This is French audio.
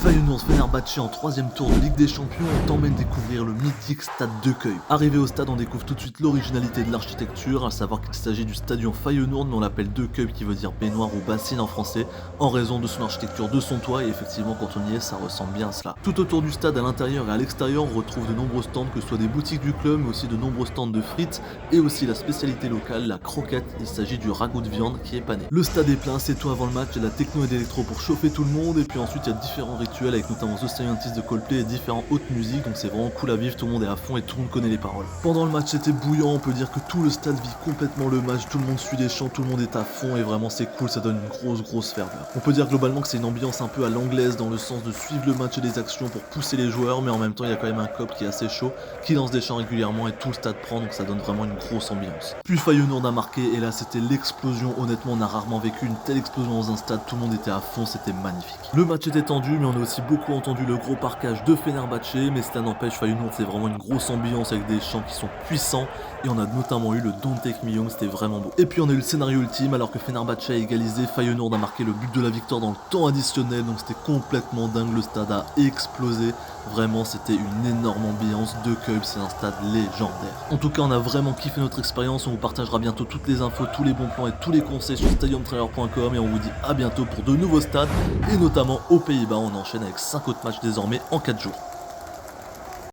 Feyenoord-Fenerbahçe en 3ème tour de Ligue des Champions, on t'emmène découvrir le mythique stade de Keuil. Arrivé au stade, on découvre tout de suite l'originalité de l'architecture, à savoir qu'il s'agit du stadion Feyenoord, mais on l'appelle De Keuil qui veut dire baignoire ou bassine en français, en raison de son architecture, de son toit, et effectivement quand on y est, ça ressemble bien à cela. Tout autour du stade, à l'intérieur et à l'extérieur, on retrouve de nombreux stands, que ce soit des boutiques du club, mais aussi de nombreux stands de frites, et aussi la spécialité locale, la croquette. Il s'agit du ragoût de viande qui est pané. Le stade est plein, c'est tout avant le match, il y a de la techno et d'électro pour chauffer tout le monde, et puis ensuite il y a différents rituels avec notamment The Scientist de Coldplay et différentes hautes musiques, donc c'est vraiment cool à vivre, tout le monde est à fond et tout le monde connaît les paroles. Pendant le match c'était bouillant, on peut dire que tout le stade vit complètement le match, tout le monde suit les chants, tout le monde est à fond et vraiment c'est cool, ça donne une grosse ferveur. On peut dire globalement que c'est une ambiance un peu à l'anglaise dans le sens de suivre le match et les actions pour pousser les joueurs, mais en même temps il y a quand même un cop qui est assez chaud, qui lance des chants régulièrement et tout le stade prend, donc ça donne vraiment une grosse ambiance. Puis Feyenoord a marqué et là c'était l'explosion, honnêtement on a rarement vécu une telle explosion dans un stade, tout le monde était à fond, c'était magnifique. Le match était tendu, mais on a aussi beaucoup entendu le gros parquage de Fenerbahçe, mais cela n'empêche, Feyenoord c'est vraiment une grosse ambiance avec des chants qui sont puissants, et on a notamment eu le Don't Take Me Young, c'était vraiment beau. Et puis on a eu le scénario ultime, alors que Fenerbahçe a égalisé, Feyenoord a marqué le but de la victoire dans le temps additionnel, donc c'était complètement dingue, le stade a explosé, vraiment c'était une énorme ambiance. De Keuil, c'est un stade légendaire. En tout cas, on a vraiment kiffé notre expérience, on vous partagera bientôt toutes les infos, tous les bons plans et tous les conseils sur stadiumtrailer.com, et on vous dit à bientôt pour de nouveaux stades, et notamment aux Pays-Bas, on enchaîne avec 5 autres matchs désormais en 4 jours.